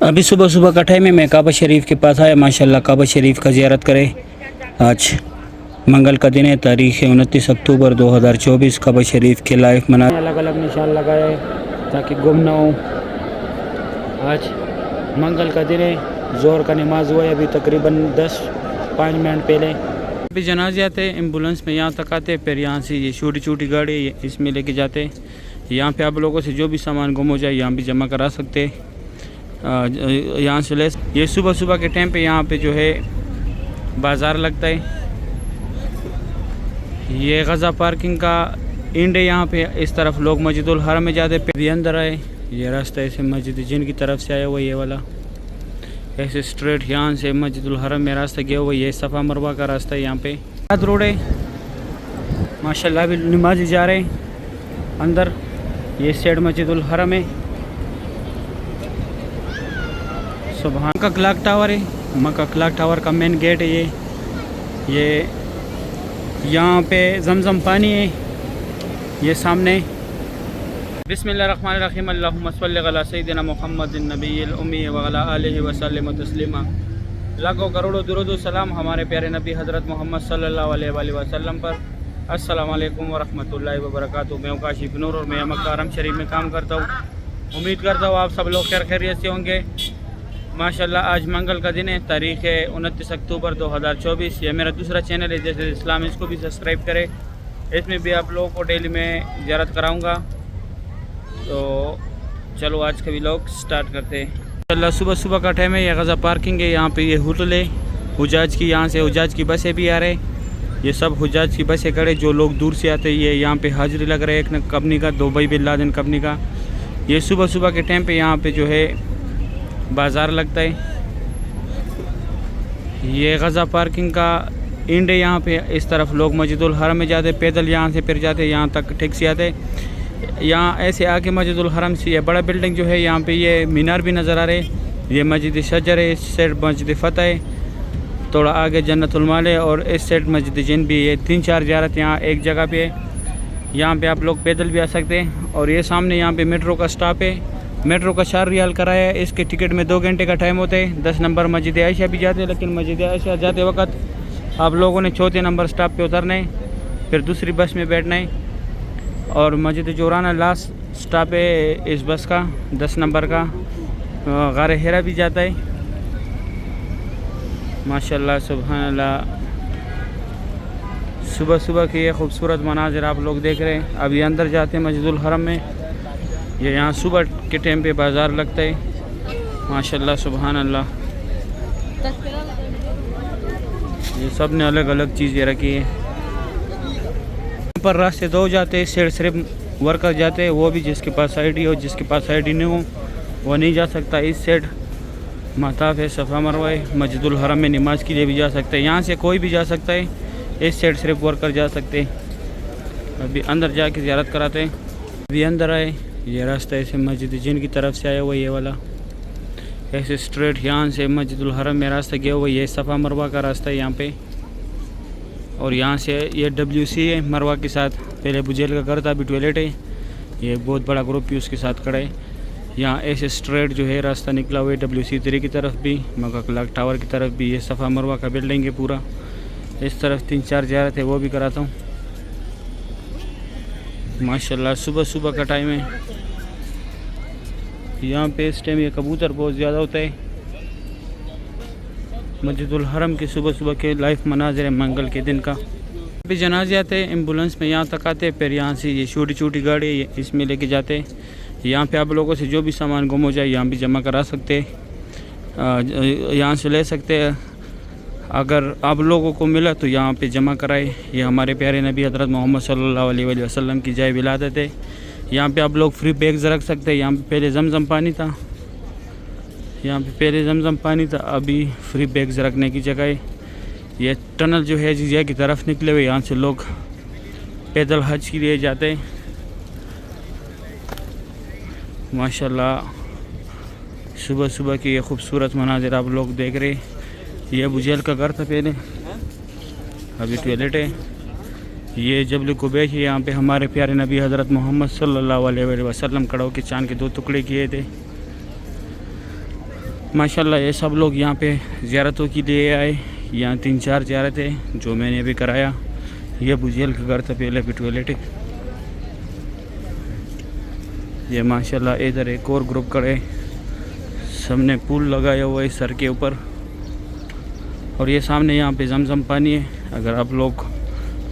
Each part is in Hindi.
अभी सुबह सुबह का टाइम है। मैं काबा शरीफ के पास आया। माशाल्लाह काबा शरीफ का ज़ियारत करें। आज मंगल का दिन है। तारीख़ है 29 अक्टूबर 2024। काबा शरीफ के लाइव मना अलग अलग निशान लगाए ताकि गुम ना हो। आज मंगल का दिन है। ज़ोहर का नमाज हुआ है अभी तकरीबन 10-5 मिनट पहले। अभी जनाजे आते एम्बुलेंस में यहाँ तक आते, फिर यहाँ से ये छोटी छोटी गाड़ी इसमें लेके जाते। यहाँ पे आप लोगों से जो भी सामान गुम हो जाए यहाँ भी जमा करा सकते। यहाँ से ले ये सुबह सुबह के टाइम पे यहाँ पे जो है बाज़ार लगता है। ये गज़ा पार्किंग का एंड है। यहाँ पे इस तरफ लोग मस्जिदुल हरम में जाते पे भी अंदर आए। ये रास्ता ऐसे मस्जिद जिन की तरफ से आया हुआ ये वाला, ऐसे स्ट्रेट यहाँ से मस्जिदुल हरम में रास्ता गया हुआ। ये सफ़ा मरवा का रास्ता है। यहाँ पे रोड है। माशाल्लाह अभी नमाज़ी जा रहे हैं अंदर। ये साइड मस्जिदुल हरम है। सुबह मक्का क्लॉक टावर है। मक्का क्लॉक टावर का मेन गेट है ये यहाँ पे जमजम पानी है ये सामने। बिस्मिल्लाहिर्रहमानिर्रहीम। अल्लाहुम्मा सल्लि अला सय्यिदिना मुहम्मदिन नबिय्यिल उम्मी व अला आलिहि व सल्लिम तस्लीमा। लाखों करोड़ों दुरूद सलाम हमारे प्यारे नबी हज़रत मोहम्मद सल्लल्लाहु अलैहि वसल्लम पर। अस्सलामु अलैकुम व रहमतुल्लाहि व बरकातुहू। मैं काशिफ नूर और मैं मक्का हरम शरीफ में काम करता हूँ। उम्मीद करता हूँ आप सब लोग खैरियत से होंगे। माशाल्लाह आज मंगल का दिन है। तारीख़ है 29 अक्टूबर 2024। ये मेरा दूसरा चैनल है जैसे इस्लाम, इसको भी सब्सक्राइब करें। इसमें भी आप लोगों को डेली में ज़ियारत कराऊंगा। तो चलो आज का व्लॉग स्टार्ट करते हैं। माशाल्लाह सुबह सुबह का टाइम है। ये गज़ा पार्किंग है। यहाँ पे ये होटल है हुजाज की। यहाँ से हुजाज की बसें भी आ रहे। ये सब हुजाज की बसें खड़े जो लोग दूर से आते हैं। ये यहाँ पे हाजिरी लग रहा है एक कंपनी का, दुबई बिन लादेन कंपनी का। ये सुबह सुबह के टाइम पे यहाँ पे जो है बाज़ार लगता है। ये गज़ा पार्किंग का एंड है। यहाँ पे इस तरफ लोग मस्जिदुल हरम में जाते पैदल, यहाँ से फिर जाते यहाँ तक टैक्सी आते। यहाँ ऐसे आके मस्जिदुल हरम से ये बड़ा बिल्डिंग जो है यहाँ पे ये मीनार भी नज़र आ रहे। ये मस्जिद शजर है। इस साइड मस्जिद फ़तह है, थोड़ा आगे जन्नतुल माल है और इस साइड मस्जिद जिन भी है। 3-4 ज़ियारत यहाँ एक जगह पे है। यहाँ पे आप लोग पैदल भी आ सकते हैं। और ये सामने यहाँ पे मेट्रो का स्टॉप है। मेट्रो का 4 रियाल कराया है। इसके टिकट में 2 घंटे का टाइम होता है। 10 नंबर मस्जिद आयशा भी जाते हैं, लेकिन मस्जिद आयशा जाते वक्त आप लोगों ने 4 नंबर स्टॉप पे उतरना है, फिर दूसरी बस में बैठना है। और मस्जिद जोराना लास्ट स्टॉप है इस बस का 10 नंबर का। गारे हेरा भी जाता है। माशाल्लाह सुभान अल्लाह। सुबह सुबह के ये खूबसूरत मनाजिर आप लोग देख रहे हैं। अभी अंदर जाते हैं मस्जिदुल हरम में। ये यहाँ सुबह के टाइम पे बाज़ार लगता है। माशाल्लाह सुभान अल्लाह। ये सब ने अलग अलग चीज़ें रखी है। पर रास्ते 2 जाते हैं। साइड सिर्फ वर्कर जाते हैं, वो भी जिसके पास आईडी हो। जिसके पास आईडी नहीं हो वो नहीं जा सकता। इस साइड मताफ है, सफ़ा मरवा है। मस्जिदुल हरम में नमाज के लिए भी जा सकते हैं। यहाँ से कोई भी जा सकता है। इस साइड सिर्फ वर्कर जा सकते हैं। अभी अंदर जाके ज़ियारत कराते हैं। अभी अंदर आए। ये रास्ता ऐसे मस्जिद जिन की तरफ से आया हुआ ये वाला, ऐसे स्ट्रेट यहाँ से मस्जिदुल हरम में रास्ता गया हुआ। ये सफ़ा मरवा का रास्ता है यहाँ पे। और यहाँ से ये WC है मरवा के साथ। पहले बुजेल का घर था, अभी टॉयलेट है। ये बहुत बड़ा ग्रुप भी उसके साथ खड़ा है। यहाँ ऐसे स्ट्रेट जो है रास्ता निकला हुआ है WC 3 की तरफ भी, मक्का क्लॉक टावर की तरफ भी। ये सफ़ा मरवा का बिल्डिंग है पूरा। इस तरफ 3-4 ज़ियारत है, वो भी कराता हूँ। माशाल्लाह सुबह सुबह का टाइम है। यहाँ पे इस टाइम ये कबूतर बहुत ज़्यादा होता है। मस्जिदुल हरम के सुबह सुबह के लाइव मनाजिर है मंगल के दिन का। अभी जनाजे आते एम्बुलेंस में यहाँ तक आते, फिर यहाँ से ये छोटी छोटी गाड़ी इसमें लेके जाते। यहाँ पे आप लोगों से जो भी सामान गुम हो जाए यहाँ भी जमा करा सकते, यहाँ से ले सकते हैं। अगर आप लोगों को मिला तो यहाँ पे जमा कराए। ये हमारे प्यारे नबी हज़रत मोहम्मद सल्लल्लाहु अलैहि वसल्लम की जाए विलादत है। यहाँ पे आप लोग फ्री बैग्स रख सकते हैं। यहाँ पे पहले जमजम पानी था। अभी फ्री बैग्स रखने की जगह है। ये टनल जो है जिजिया की तरफ निकले हुए, यहाँ से लोग पैदल हज के लिए जाते हैं। माशाल्लाह सुबह सुबह की ये खूबसूरत मनाजिर आप लोग देख रहे। ये बुजेल का घर था पहले, अभी टॉयलेट है। ये जबल कुबैश है। यहाँ पे हमारे प्यारे नबी हज़रत मोहम्मद सल्लल्लाहु अलैहि वसल्लम कड़ों के चांद के 2 टुकड़े किए थे। माशाल्लाह ये सब लोग यहाँ पे ज़ियारतों के लिए आए। यहाँ 3-4 ज़ियारतें जो मैंने भी कराया। ये बुझेल का घर था पहले भी टॉयलेट है। ये माशाल्लाह इधर एक और ग्रुप खड़े, सबने पुल लगाया हुआ है सर के ऊपर। और ये सामने यहाँ पे जमजम पानी है, अगर आप लोग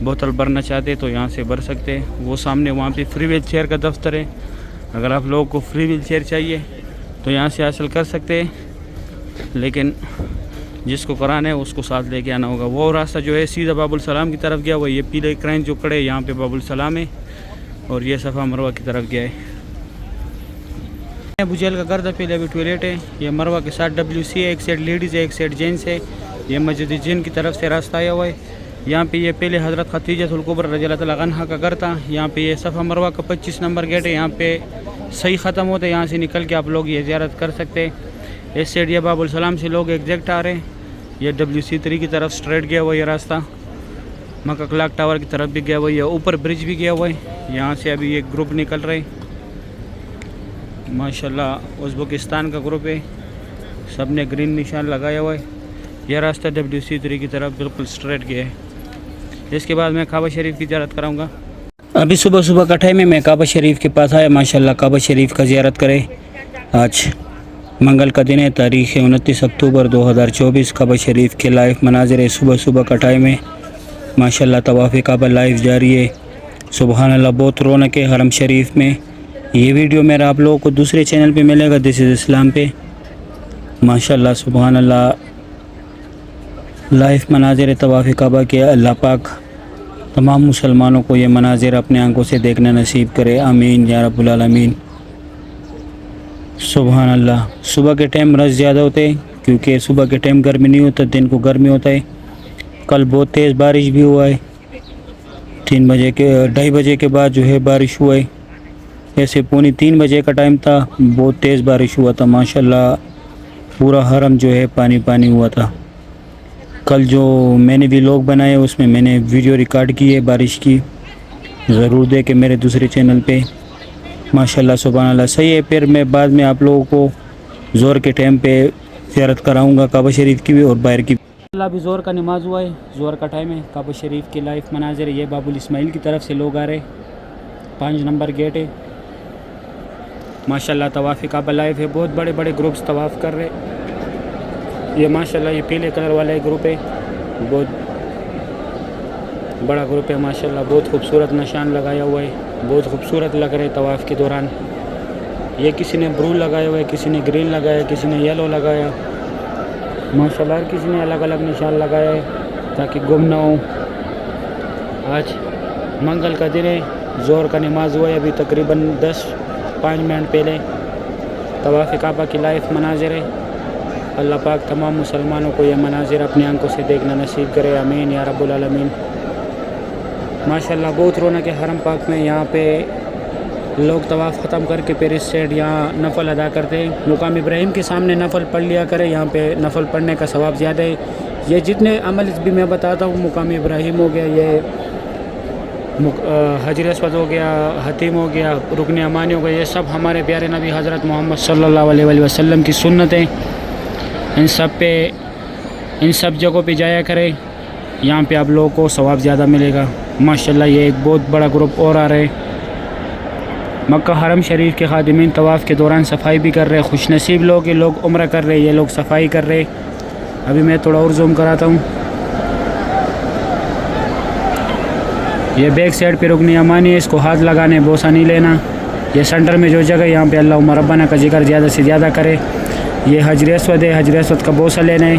बोतल भरना चाहते तो यहाँ से भर सकते हैं। वो सामने वहाँ पे फ्री व्हील चेयर का दफ्तर है, अगर आप लोगों को फ्री व्हील चेयर चाहिए तो यहाँ से हासिल कर सकते हैं, लेकिन जिसको कराना है उसको साथ लेके आना होगा। वो रास्ता जो है सीधा बाबुल सलाम की तरफ गया हुआ, ये पीले क्रेन जो खड़े यहाँ पे बाबुल सलाम है, और ये सफ़ा मरवा की तरफ गया है। बुझेल का घर था पहले अभी टॉयलेट है। ये मरवा के साथ WC है, एक साइड लेडीज़ है एक साइड जेंट्स है। ये मस्जिद जिन की तरफ से रास्ता आया हुआ है। यहाँ पे ये पहले हज़रत खदीजतुल कुबरा रज़ियल्लाहु तआला अन्हा का घर था। यहाँ पे ये सफ़ा मरवा का 25 नंबर गेट है, यहाँ पे सही ख़त्म होता है, यहाँ से निकल के आप लोग ये ज़ियारत कर सकते हैं। इस साइड ये बाबुल सलाम से लोग एग्जैक्ट आ रहे हैं। ये WC 3 की तरफ स्ट्रेट गया हुआ ये रास्ता, मक्का क्लॉक टावर की तरफ भी गया हुआ है, ऊपर ब्रिज भी गया हुआ है। यहाँ से अभी ये ग्रुप निकल रहे हैं। माशाल्लाह उज़्बेकिस्तान का ग्रुप है, सब ने ग्रीन निशान लगाया हुआ है। यह रास्ता WC 3 की तरफ बिल्कुल स्ट्रेट गया है। इसके बाद मैं काबा शरीफ की ज़ियारत कराऊंगा। अभी सुबह सुबह का टाइम है, मैं काबा शरीफ के पास आया। माशाल्लाह काबा शरीफ का ज़ियारत करें। आज मंगल का दिन है, तारीख़ है 29 अक्टूबर 2024। काबा शरीफ के लाइव मनाज़िर है, सुबह सुबह का टाइम है। माशाल्लाह तवाफ़ काबा लाइव जारी है। सुबहान अल्लाह, बहुत रौनक है हरम शरीफ में। ये वीडियो मेरा आप लोगों को दूसरे चैनल पे मिलेगा, दिस इज़ इस्लाम पे। माशाल्लाह सुबहान अल्लाह, लाइव मनाज़िर तवाफ़ काबा के। अल्लाह पाक तमाम मुसलमानों को ये मनाज़िर अपने आंखों से देखना नसीब करे, आमीन या रब्बुल आलमीन। सुबहान अल्लाह, सुबह के टाइम रश ज़्यादा होते हैं, क्योंकि सुबह के टाइम गर्मी नहीं होता, दिन को गर्मी होता है। कल बहुत तेज़ बारिश भी हुआ है, 2:30 बजे के बाद जो है बारिश हुआ है। ऐसे 2:45 बजे का टाइम था, बहुत तेज़ बारिश हुआ था। माशाल्लाह पूरा हरम जो है पानी पानी हुआ था। कल जो मैंने व्लॉग बनाए उसमें मैंने वीडियो रिकॉर्ड की है बारिश की, ज़रूर देखें मेरे दूसरे चैनल पे। माशाल्लाह सुभान अल्लाह, सही है। फिर मैं बाद में आप लोगों को ज़ोर के टाइम पे ज़ियारत कराऊंगा काबा शरीफ की भी और बाहर की। अभी ज़ोर का नमाज हुआ है, ज़ोर का टाइम है। काबा शरीफ के लाइव मनाज़िर, ये बाबुल इस्माइल की तरफ से लोग आ रहे, 5 नंबर गेट है। माशाल्लाह तवाफ़ काबा लाइव है, बहुत बड़े बड़े ग्रुप्स तवाफ़ कर रहे। ये माशाल्लाह ये पीले कलर वाला एक ग्रुप है, बहुत बड़ा ग्रुप है। माशाल्लाह बहुत खूबसूरत निशान लगाया हुआ है, बहुत खूबसूरत लग रहे तवाफ़ के दौरान। ये किसी ने ब्लू लगाया हुआ है, किसी ने ग्रीन लगाया, किसी ने येलो लगाया। माशाल्लाह किसी ने अलग अलग निशान लगाया है ताकि गुम ना हो। आज मंगल का दिन है, ज़ोर का नमाज हुआ है अभी तकरीबन 10-5 मिनट पहले। तवाफ़ काबा की लाइव मनाज़िर है। अल्लाह पाक तमाम मुसलमानों को यह मनाज़िर अपनी आंखों से देखना नसीब करे, आमीन या रब्बुल आलमीन। माशाल्लाह बहुत रौनक है हरम पाक में। यहाँ पे लोग तवाफ़ ख़त्म करके फिर इस साइड यहाँ नफल अदा करते हैं। मुकाम इब्राहिम के सामने नफल पढ़ लिया करें, यहाँ पे नफल पढ़ने का सवाब ज़्यादा है। ये जितने अमल भी मैं बताता हूँ, मुकाम इब्राहिम हो गया, ये हजर अस्वद हो गया, हतीम हो गया, रुकन अमानी हो गया, ये सब हमारे प्यारे नबी हज़रत मोहम्मद सल्लल्लाहु अलैहि वसल्लम की सुन्नत है। इन सब जगहों पे जाया करें, यहाँ पे आप लोगों को सवाब ज़्यादा मिलेगा। माशाल्लाह ये एक बहुत बड़ा ग्रुप और आ रहे हैं। मक्का हरम शरीफ के खादिमीन तवाफ़ के दौरान सफाई भी कर रहे हैं। खुशनसीब लोग, ये लोग उम्रा कर रहे हैं, ये लोग सफाई कर रहे हैं। अभी मैं थोड़ा और जूम कराता हूँ। ये बैक साइड पे रुकनी अमानी है, इसको हाथ लगाने बोसा नहीं लेना। ये सेंटर में जो जगह यहाँ पे अल्लाह रब्बाना का जिक्र ज़्यादा से ज़्यादा करे। ये हजर अस्वद है, हजर अस्वद का बोसा लेना है।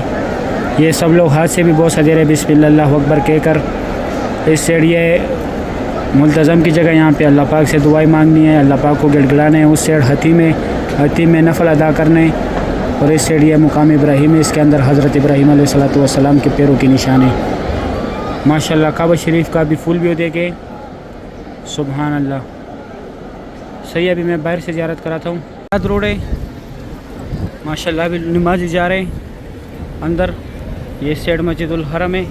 ये सब लोग हाथ से भी बोसा दे रहे बिस्मिल्लाह अकबर कहकर। इस साइड ये मुल्तज़म की जगह, यहाँ पे अल्लाह पाक से दुआएं मांगनी है, अल्लाह पाक को गिड़गिड़ाना है। उस साइड हतीम में नफल अदा करने। और इस साइड ये मुकाम इब्राहिम है, इसके अंदर हज़रत इब्राहीम अलैहिस्सलातु वस्सलाम के पैरों की निशान है। माशाल्लाह काबा शरीफ का भी फुल व्यू देखे, सुबहान अल्लाह। सही, अभी मैं बाहर से ज़ियारत कराता हूँ। रोड है माशाल्लाह, अभी नमाज़ी जा रहे हैं अंदर। ये साइड मस्जिदुल हरम है,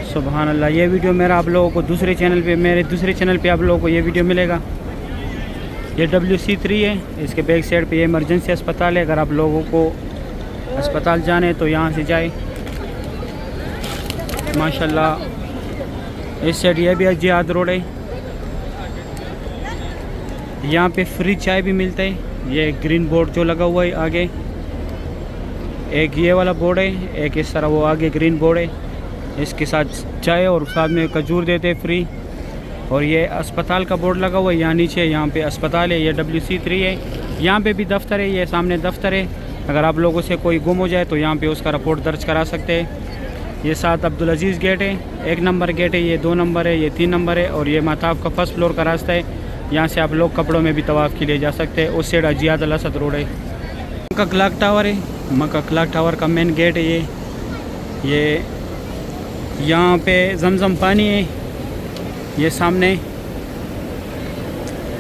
सुबहान अल्लाह। ये वीडियो मेरा आप लोगों को मेरे दूसरे चैनल पे आप लोगों को ये वीडियो मिलेगा। ये WC3 है। इसके बैक साइड पे ये इमरजेंसी अस्पताल है। अगर आप लोगों को अस्पताल जाने तो यहाँ से जाए माशाल्लाह। इस साइड ये भी जिहाद रोड है। यहाँ पे फ्री चाय भी मिलता है। ये ग्रीन बोर्ड जो लगा हुआ है आगे, एक ये वाला बोर्ड है, एक इस तरह वो आगे ग्रीन बोर्ड है। इसके साथ चाय और साथ में खजूर देते हैं फ्री। और ये अस्पताल का बोर्ड लगा हुआ है यहाँ नीचे, यहाँ पे अस्पताल है। ये WC3 है। यहाँ पे भी दफ्तर है, ये सामने दफ्तर है। अगर आप लोगों से कोई गुम हो जाए तो यहाँ पे उसका रिपोर्ट दर्ज करा सकते हैं। ये 7 अब्दुल अजीज़ गेट है, 1 नंबर गेट है, ये 2 नंबर है, ये 3 नंबर है। और ये माताफ का फर्स्ट फ्लोर का रास्ता है। यहाँ से आप लोग कपड़ों में भी तवाफ़ के लिए जा सकते हैं। उस साइड जिहाद अल असद रोड है। मक्का क्लॉक टावर है, मक्का क्लॉक टावर का मेन गेट है ये यहाँ पे जमजम पानी है। ये सामने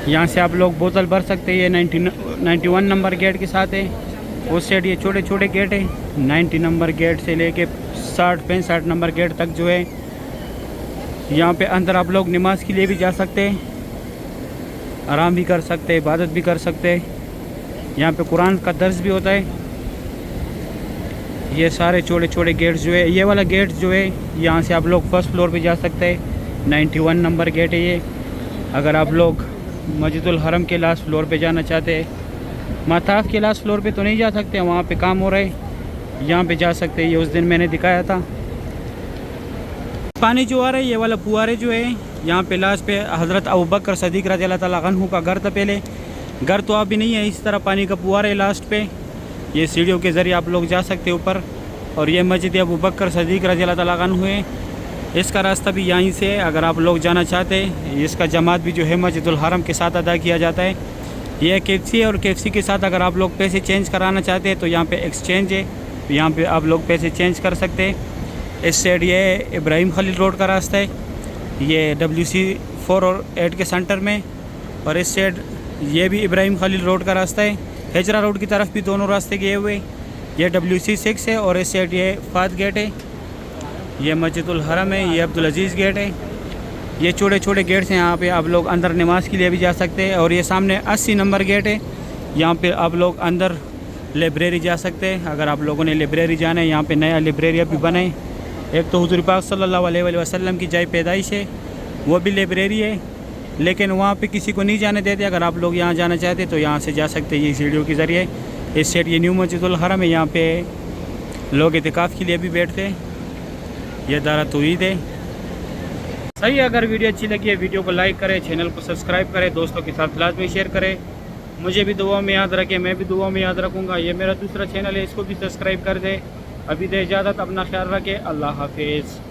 यहाँ से आप लोग बोतल भर सकते हैं। ये 91 नंबर गेट के साथ है। उस साइड ये छोटे छोटे गेट है। 90 नंबर गेट से लेके 60-65 नंबर गेट तक जो है, यहाँ पे अंदर आप लोग नमाज के लिए भी जा सकते हैं, आराम भी कर सकते हैं, इबादत भी कर सकते हैं। यहाँ पे कुरान का दर्स भी होता है। ये सारे छोटे छोटे गेट्स जो है, ये वाला गेट जो है यहाँ से आप लोग फर्स्ट फ्लोर पे जा सकते हैं। 91 नंबर गेट है ये। अगर आप लोग मस्जिदुल हरम के लास्ट फ्लोर पे जाना चाहते हैं, माताफ के लास्ट फ्लोर पे तो नहीं जा सकते, वहाँ पे काम हो रहा है। यहाँ पे जा सकते हैं। ये उस दिन मैंने दिखाया था। पानी जो आ रहा है, ये वाला फुहारे जो है यहाँ पे लास्ट पे हज़रत अबू बकर सदीक रज़ी अल्लाह ताला अन्हु का घर था पहले। घर तो अभी नहीं है। इस तरह पानी का फुहारे लास्ट पे। ये सीढ़ियों के ज़रिए आप लोग जा सकते हैं ऊपर। और ये मस्जिद अबू बकर सदीक रज़ी अल्लाह ताला अन्हु है। इसका रास्ता भी यहीं से है। अगर आप लोग जाना चाहते हैं, इसका जमात भी जो है मस्जिदुल हरम के साथ अदा किया जाता है। यह KFC है और KFC के साथ अगर आप लोग पैसे चेंज कराना चाहते हैं तो यहाँ पे एक्सचेंज है, यहाँ पे आप लोग पैसे चेंज कर सकते हैं। इस साइड ये इब्राहिम खलील रोड का रास्ता है, ये WC4 और 8 के सेंटर में। और इस साइड ये भी इब्राहिम खलील रोड का रास्ता है। हिजरा रोड की तरफ भी दोनों रास्ते गए हुए। ये WC6 है। और इस साइड ये फात गेट है, ये मस्जिदुल हरम है, ये अब्दुल अजीज़ गेट है। ये छोटे छोटे गेट्स हैं। यहाँ पे आप लोग अंदर नमाज के लिए भी जा सकते हैं। और ये सामने 80 नंबर गेट है, यहाँ पे आप लोग अंदर लाइब्रेरी जा सकते हैं। अगर आप लोगों ने लाइब्रेरी जाना है, यहाँ पे नया लाइब्रेरी अभी बना है। एक तो हुज़ूर पाक सल्लल्लाहु अलैहि वसल्लम की जाए पैदाइश है, वो भी लाइब्रेरी है, लेकिन वहाँ पे किसी को नहीं जाने देते। अगर आप लोग यहाँ जाना चाहते तो यहाँ से जा सकते हैं, ये सीढ़ियों के ज़रिए। इस साइड ये न्यू मस्जिदुल हरम है, यहाँ पे लोग इतिकाफ़ के लिए भी बैठते हैं। ये दारा तौहीद है। सही है। अगर वीडियो अच्छी लगी है, वीडियो को लाइक करें, चैनल को सब्सक्राइब करें, दोस्तों के साथ लाजमी शेयर करें। मुझे भी दुआ में याद रखें, मैं भी दुआ में याद रखूँगा। ये मेरा दूसरा चैनल है, इसको भी सब्सक्राइब कर दें। अभी दे इजाज़त, अपना ख्याल रखें। अल्लाह हाफिज़।